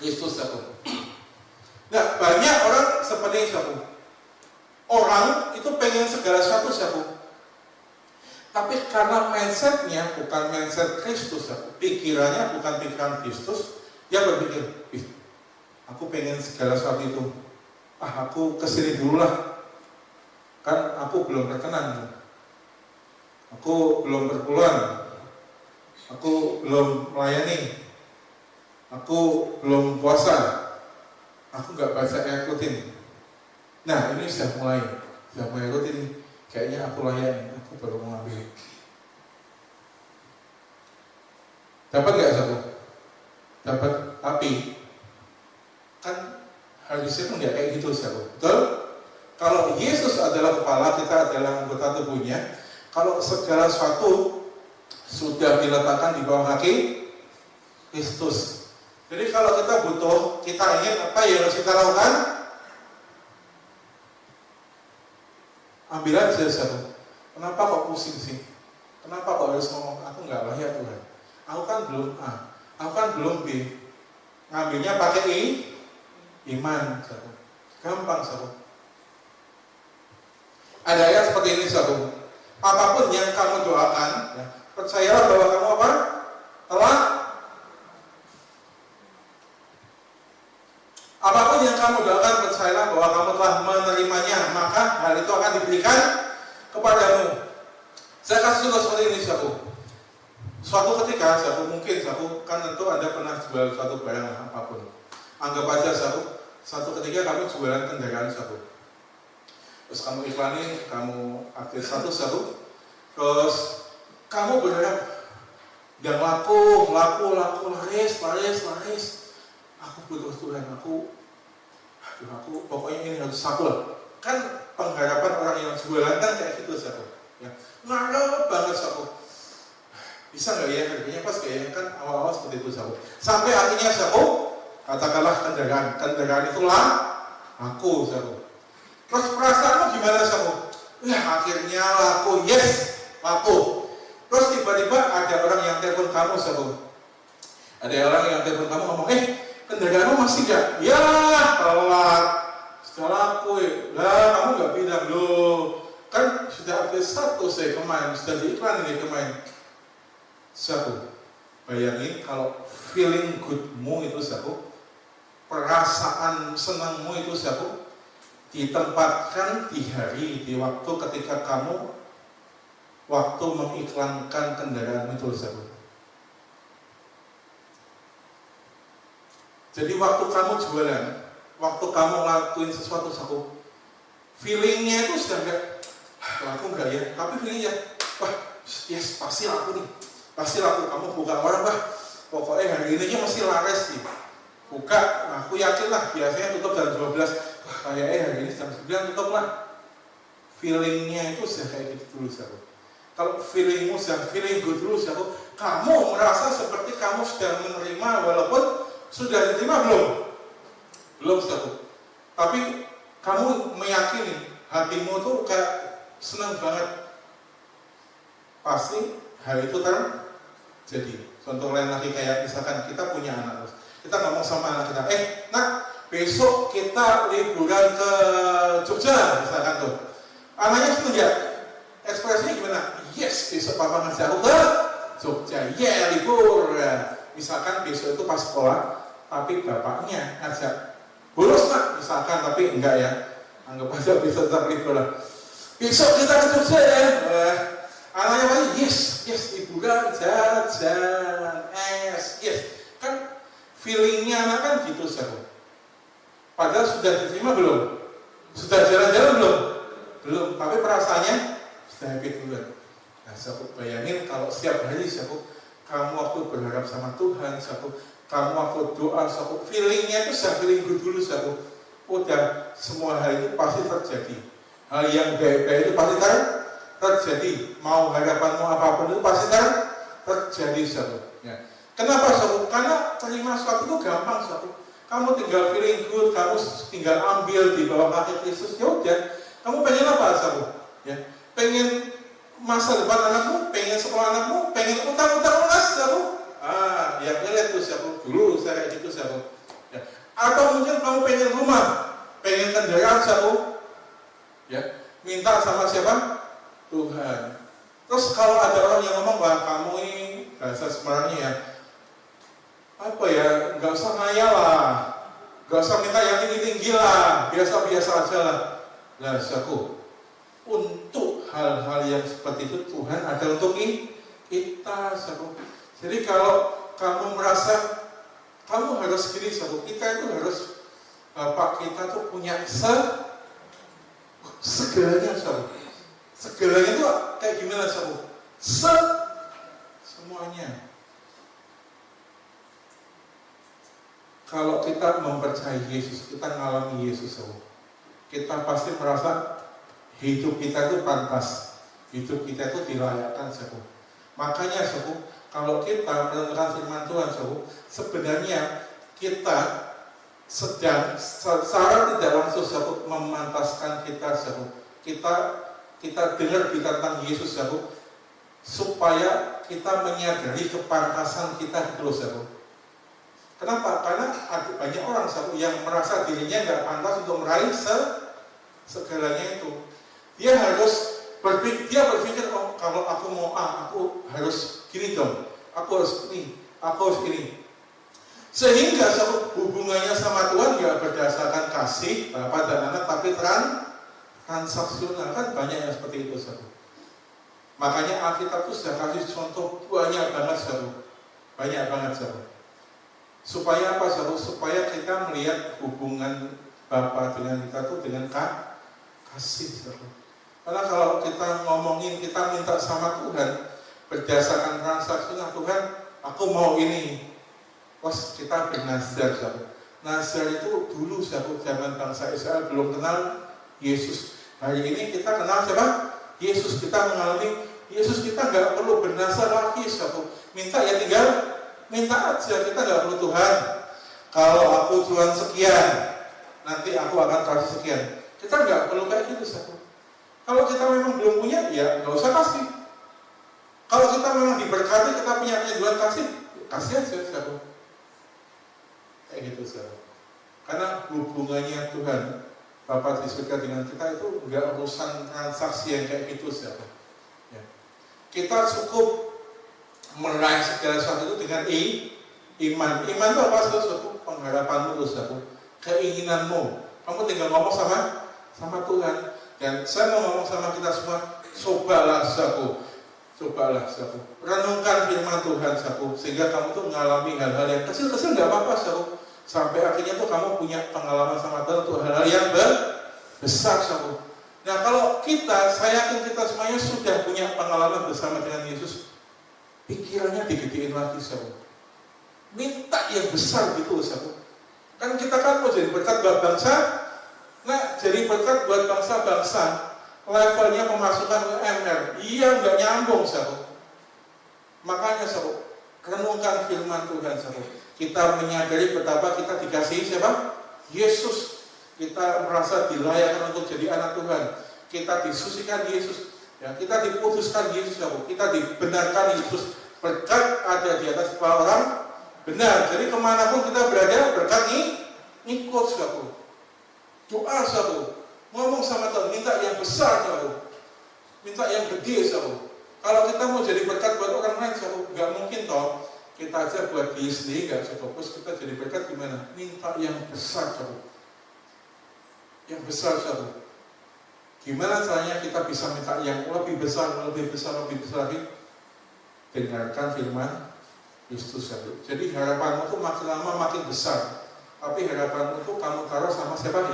Kristus satu. Nah, banyak orang seperti satu. Orang itu pengen segala sesuatu satu. Tapi karena mindsetnya bukan mindset Kristus, pikirannya bukan pikiran Kristus, dia berpikir, aku pengen segala sesuatu itu. Aku kesini dulu lah. Kan aku belum berkenan. Aku belum berpulang. Aku belum melayani. aku belum puasa, aku nggak baca ayat rutin. Nah ini sudah mulai rutin. Kayaknya aku layani, aku baru mengambil. Dapat nggak sabu? Dapat, tapi kan harusnya kan nggak kayak gitu sabu, betul? Kalau Yesus adalah kepala, kita adalah anggota tubuhnya. Kalau segala sesuatu sudah diletakkan di bawah kaki Kristus. Jadi kalau kita butuh, kita ingin apa yang harus kita lakukan? Ambil aja satu. Kenapa kok pusing sih? Kenapa kok harus ngomong? Aku nggak layak Tuhan. Aku kan belum A, aku kan belum B. Ngambilnya pakai iman satu. Gampang satu. Ada ayat seperti ini satu. Apapun yang kamu doakan, ya, percayalah bahwa kamu apa? Telah. Apapun yang kamu doakan, percayalah bahwa kamu telah menerimanya, maka hal itu akan diberikan kepadamu. Saya kasih contoh seperti ini, saudaraku. Suatu ketika, saudaraku, mungkin saudaraku kan tentu Anda pernah jual suatu barang apapun. Anggap aja saudaraku, suatu ketika kamu jualan kendaraan saudaraku. Terus kamu iklanin, kamu update status saudaraku. Terus kamu berharap dan laku, laris. Aku butuh Tuhan, aku pokoknya ini harus saku lah. Kan pengharapan orang yang jualan kan kayak gitu saku. Ya, ngarep banget saku. Bisa nggak ya harganya pas kayak kan awal-awal seperti itu saku. Sampai akhirnya saku, katakanlah kendaraan itulah aku saku. Terus perasaanmu gimana saku? Akhirnya laku, yes, laku. Terus tiba-tiba ada orang yang telepon kamu saku. Ada orang yang telepon kamu ngomong, kendaraanmu masih gak? Ya, telat. Sudah laku lah, kamu gak bilang loh. Kan sudah update status saya kemarin, sudah diiklan ini kemarin. Satu, bayangin kalau feeling good-mu itu satu, perasaan senangmu itu satu, ditempatkan di hari, di waktu ketika kamu waktu mengiklankan kendaraan itu satu. Jadi waktu kamu jualan, waktu kamu ngelakuin sesuatu satu, feelingnya itu sudah enggak, laku enggak ya? Tapi feelingnya, wah, yes, pasti laku nih, pasti laku. Kamu buka orang, wah, pokoknya hari ini masih laris nih. Buka, aku yakin lah, biasanya tutup jam 12, wah, kayaknya hari ini jam 9 tutup lah. Feelingnya itu sudah kayak gitu dulu satu. Kalau feelingmu sudah feeling good dulu satu, kamu merasa seperti kamu sudah menerima walaupun sudah diterima belum? Belum satu. Tapi kamu meyakini hatimu tuh kayak senang banget. Pasti hal itu terjadi. Contoh lain lagi kayak misalkan kita punya anak. Kita ngomong sama anak kita, nak besok kita liburan ke Jogja misalkan tuh. Anaknya setuju. Ekspresinya gimana? Yes, besok papa ngajak aku ke Jogja. Yeah, libur. Misalkan besok itu pas sekolah, tapi bapaknya ngajak bolos nak misalkan, tapi enggak ya, anggap aja bisa tetap libur lah. Besok kita ke Jogja ya. Anaknya pasti yes, liburan, jalan, yes. Kan feelingnya anak kan gitu sahabat. Padahal sudah diterima belum? Sudah jalan-jalan belum. Tapi perasaannya sudah happy duluan. Nah sahabat, bayangin kalau setiap hari sahabat kamu waktu berharap sama Tuhan sahabat, kamu waktu doa sahabat, feelingnya itu sudah feeling good dulu sahabat. Udah semua hal itu pasti terjadi. Hal yang baik-baik itu pasti terjadi. Mau harapanmu apapun itu pasti terjadi sahabat. Ya. Kenapa sahabat? Karena terima sesuatu itu gampang sahabat. Kamu tinggal feeling good, kamu tinggal ambil di bawah kaki Kristus. Ya udah, kamu pengen apa sahabat? Ya, pengen masa depan anakmu, pengen sekolah anakmu, pengen utang-utang lunas sahabat. Ya lihat tuh sahabat. Dulu saya kayak gitu sahabat. Ya. Atau mungkin kamu pengen rumah, pengen kendaraan sahabat. Ya, minta sama siapa? Tuhan. Terus kalau ada orang yang ngomong, wah kamu ini bahasa Semarangnya ya, apa ya, nggak usah ngayal lah, nggak usah minta yang tinggi-tinggi lah, biasa-biasa aja lah. Nah, saku, untuk hal-hal yang seperti itu Tuhan ada untuk kita, saku. Jadi kalau kamu merasa Kamu harus gini, sabu. Kita itu harus, Bapak kita tuh punya segalanya, sabu. Segalanya itu kayak gimana, sabu? Semuanya. Kalau kita mempercayai Yesus, kita mengalami Yesus, sabu. Kita pasti merasa hidup kita itu pantas, hidup kita itu dilayakkan, sabu. Makanya, sabu, kalau kita mendengarkan firman Tuhan, sabu, sebenarnya kita sedang secara tidak langsung, sabu, memantaskan kita, sabu. Kita dengar berita tentang Yesus, sabu, supaya kita menyadari kepantasan kita gitu, sabu. Kenapa? Karena ada banyak orang, sabu, yang merasa dirinya nggak pantas untuk meraih segalanya itu. Dia berpikir, oh, kalau aku mau A, aku harus gini dong, aku harus ini. Sehingga, sabu, hubungannya sama Tuhan nggak berdasarkan kasih Bapa dan Anak, tapi transaksional. Kan banyak yang seperti itu, sabu. Makanya Alkitab itu sudah kasih contoh banyak banget, sabu. Banyak banget, sabu. Supaya apa, sabu? Supaya kita melihat hubungan Bapa dengan kita itu dengan kasih, sabu. Karena kalau kita ngomongin, kita minta sama Tuhan berdasarkan transaksional, Tuhan, aku mau ini. Terus kita bernazar, sabu. Nazar itu dulu, sabu, zaman bangsa Israel belum kenal Yesus. Hari ini kita kenal siapa? Yesus. Kita mengalami Yesus. Kita nggak perlu bernazar lagi, sabu. Minta ya tinggal minta aja, kita nggak perlu Tuhan. Kalau aku Tuhan sekian, nanti aku akan kasih sekian. Kita nggak perlu kayak gitu, sabu. Kalau kita memang belum punya, ya nggak usah kasih. Kalau kita memang diberkati, kita punya Tuhan kasih aja, sabu. Kayak gitu, sabu. Karena hubungannya Tuhan Bapa di surga dengan kita itu nggak urusan transaksi yang kayak gitu, sabu. Ya. Kita cukup meraih segala sesuatu itu dengan iman. Iman itu apa, sabu? Pengharapanmu, sabu. Keinginanmu. Kamu tinggal ngomong sama Tuhan. Dan saya mau ngomong sama kita semua, cobalah, sabu. Renungkan firman Tuhan, sabu. Sehingga kamu tuh mengalami hal-hal yang kecil-kecil nggak apa-apa, sabu. Sampai akhirnya tuh kamu punya pengalaman sama Tuhan untuk hal-hal yang besar, sabu. Nah, kalau saya yakin kita semuanya sudah punya pengalaman bersama dengan Yesus. Pikirannya digedein lagi, sabu. Minta yang besar gitu, sabu. Kan kita kan mau jadi berkat buat bangsa. Nah, jadi berkat buat bangsa-bangsa. Levelnya pemasukan UMR, iya nggak nyambung, sabu. Makanya, sabu, renungkan firman Tuhan, sabu. Kita menyadari betapa kita dikasihi siapa? Yesus. Kita merasa dilayakkan untuk jadi anak Tuhan. Kita disucikan Yesus. Ya, kita diputuskan Yesus, sabu. Kita dibenarkan Yesus. Berkat ada di atas kepala orang benar. Jadi kemanapun kita berada, berkat ngikut, sabu. Doa, sabu. Ngomong sama Tuhan, minta yang besar, sabu. Minta yang gede, sabu. Kalau kita mau jadi berkat buat orang lain, sabu, nggak mungkin toh. Kita aja buat diri sendiri nggak cukup. Terus kita jadi berkat gimana? Minta yang besar, sabu. Yang besar, sabu. Gimana caranya kita bisa minta yang lebih besar lagi? Dengarkan firman Kristus, sabu. Jadi harapanmu tuh makin lama makin besar. Tapi harapanmu tuh kamu taruh sama siapa?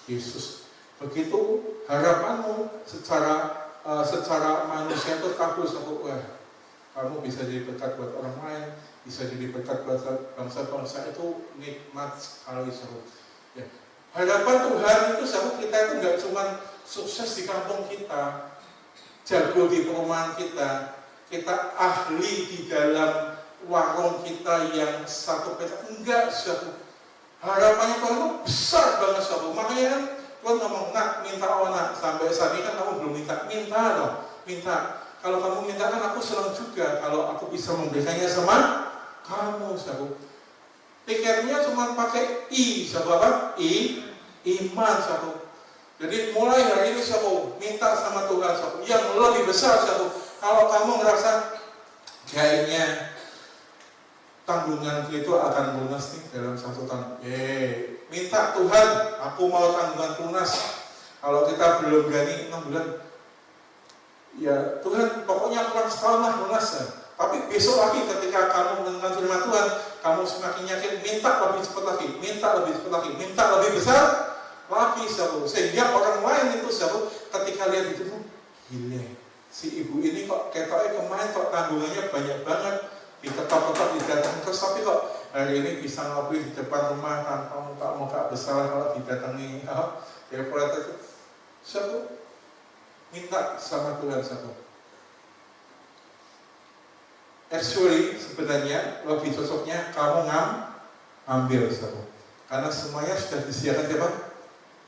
Yesus. Begitu harapanmu secara manusia itu kabur, sabu. Wah, kamu bisa jadi berkat buat orang lain, bisa jadi berkat buat bangsa-bangsa, itu nikmat sekali, sabu. Ya. Harapan Tuhan itu, sabu, kita itu nggak cuma sukses di kampung kita, jago di perumahan kita ahli di dalam warung kita yang satu peta, enggak, sabu. Harapannya Tuhan itu besar banget, sabu. Makanya kan Tuhan ngomong, nak, minta nak. Sampai saat ini kan kamu belum minta dong, minta. Kalau kamu minta kan aku senang juga kalau aku bisa memberikannya sama kamu, sabu. Tiketnya cuma pakai sabu apa? Iman, sabu. Jadi mulai hari ini, sabu, minta sama Tuhan, sabu, yang lebih besar, sabu. Kalau kamu ngerasa kayaknya tanggunganku itu akan lunas nih dalam 1 tahun, minta Tuhan, aku mau tanggungan lunas. Kalau kita belum berani 6 bulan, ya Tuhan, pokoknya kurang setahun lah lunas, ya. Tapi besok lagi ketika kamu mendengar firman Tuhan, kamu semakin yakin, minta lebih cepat lagi, minta lebih cepat lagi, minta lebih besar lagi, saudara. Sehingga orang lain itu, saudara, ketika lihat itu, gila, si ibu ini kok ketoknya kemarin kok tanggungannya banyak banget, diketok-ketok, didatang terus, tapi kok hari ini bisa ngobrol di depan rumah tanpa muka besar kalau didatangi, ya proyek itu, saudara, minta sama Tuhan, saudara. Actually sebenarnya lebih cocoknya kamu ambil, saudara. Karena semuanya sudah disediakan siapa?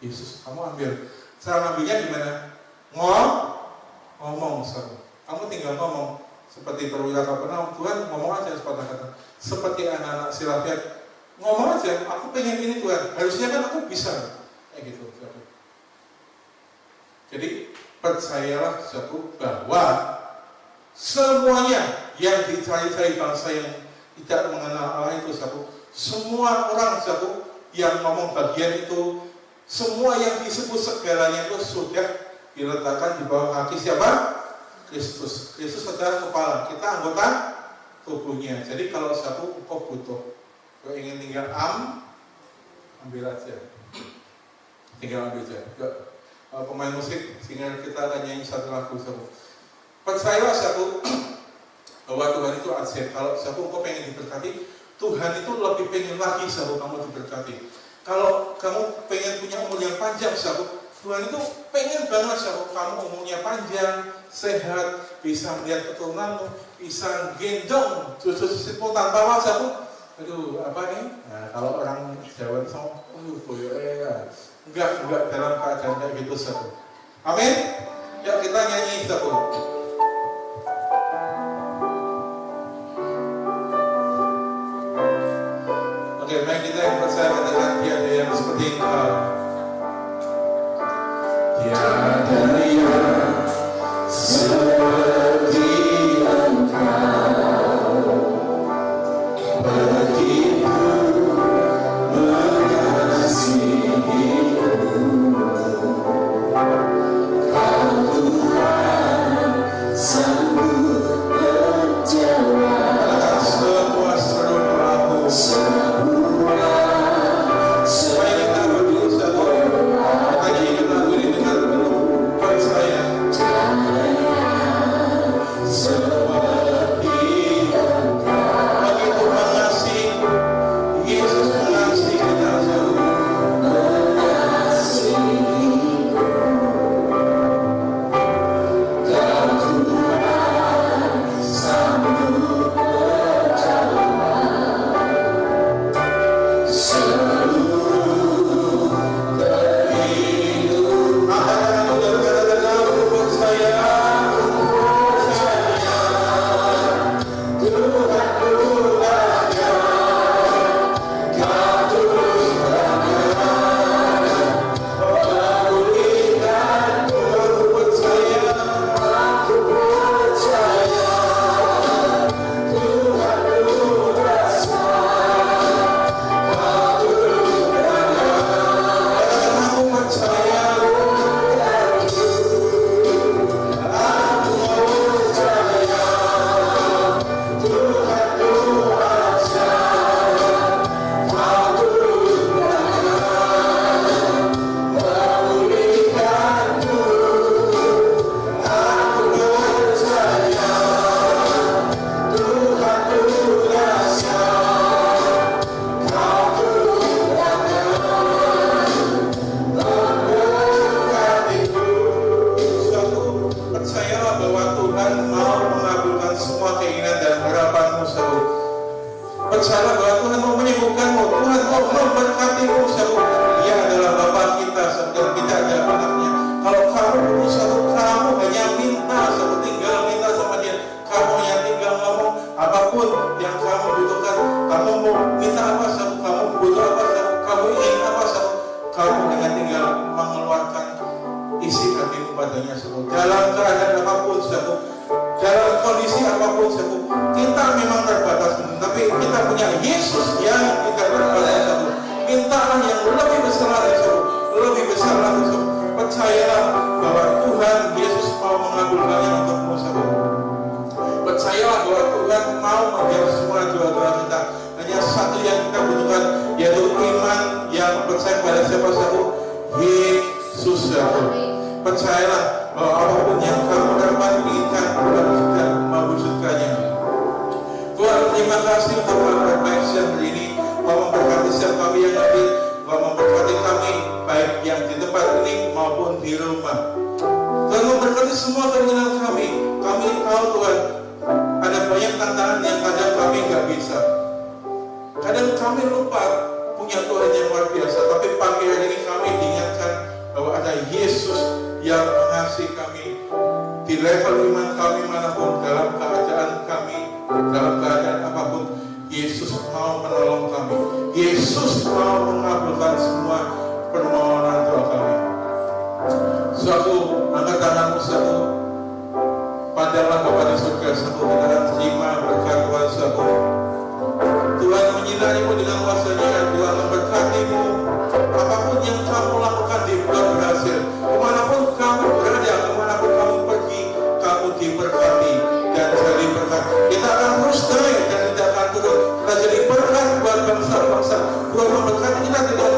Yesus. Kamu ambil. Cara ngambilnya gimana? Ngomong, saudara. Kamu tinggal ngomong seperti perwira Kapernaum, Tuhan ngomong aja sepatah kata. Seperti anak-anak Silafiat, ngomong aja. Aku pengen ini Tuhan. Harusnya kan aku bisa. Kayak gitu, saudara. Jadi percayalah, saudara, bahwa semuanya yang dicari-cari bangsa yang tidak mengenal Allah itu, satu, semua orang, satu, yang ngomong bagian itu, semua yang disebut segalanya itu sudah diletakkan di bawah kaki siapa? Kristus. Kristus adalah kepala, kita anggota tubuhnya. Jadi kalau satu kau butuh, kau ingin tinggal ambil aja, tinggal ambil aja. Pemain musik, sehingga kita akan nyanyi satu lagu, satu. Percayalah, satu, bahwa Tuhan itu ajaib. Kalau sahabat kau pengen diberkati, Tuhan itu lebih pengen lagi sahabat kamu diberkati. Kalau kamu pengen punya umur yang panjang, sahabat, Tuhan itu pengen banget sahabat kamu umurnya panjang, sehat, bisa melihat keturunanmu, bisa gendong cucu-cucumu tanpa apa, sahabat. Aduh, apa nih? Nah, kalau orang Jawa itu sama, boyo enggak dalam keadaan kayak gitu, sahabat. Amin. Ya kita nyanyi, sahabat. Oke, baik, kita yang percaya katakan tiada yang seperti engkau. Tiada yang seperti engkau, begitu mengasihiku. Kau Tuhan sanggup menjawab semua seruanku. Percayalah bahwa Tuhan mau menyembuhkanmu, Tuhan mau memberkatimu, saudara. Dia adalah Bapa kita, saudara, kita adalah anaknya. Kalau kamu berusaha, kamu hanya minta, saudara, tinggal minta sama Dia. Kamu hanya tinggal ngomong apapun yang kamu butuhkan. Kamu mau minta apa, saudara? Kamu butuh apa, saudara? Kamu ingin apa, saudara? Kamu hanya tinggal mengeluarkan isi hatimu padanya, saudara. Dalam keadaan apapun, saudara, dalam kondisi apapun, saudara, kita memang terbatas, tapi kita punya Yesus yang tidak terbatas. Mintalah yang lebih Tuhan mau menjawab semua doa-doa kita. Hanya satu yang kita butuhkan, yaitu iman yang percaya pada siapa satu Yesus ya Tuhan. Percayalah bahwa apapun yang kamu dapat inginkan, Tuhan sudah mewujudkannya. Tuhan, terima kasih untuk kabar baik siang hari ini. Kau memberkati setiap kami yang hadir, Kau memberkati kami baik yang di tempat ini maupun di rumah. Tuhan memberkati semua keinginan kami. Kami tahu Tuhan, ada banyak tantangan yang kadang kami nggak bisa. Kadang kami lupa punya Tuhan yang luar biasa. Tapi pagi hari ini kami diingatkan bahwa ada Yesus yang mengasihi kami di level iman kami manapun, dalam keadaan kami, dalam keadaan apapun. Yesus mau menolong kami. Yesus mau mengabulkan semua permohonan doa kami. Suatu angkat tanganmu, satu pandanglah Bapa di surga, satu kita akan terima berkat Tuhan, satu Tuhan menyinarimu dengan kuasa-Nya, Tuhan memberkatimu. Apapun yang kamu lakukan di bulan berhasil, kemanapun kamu berada, kemanapun kamu pergi, kamu diberkati dan jadi berkat. Kita akan terus naik dan tidak akan turun. Kita jadi berkat buat bangsa-bangsa. Tuhan memberkati kita dengan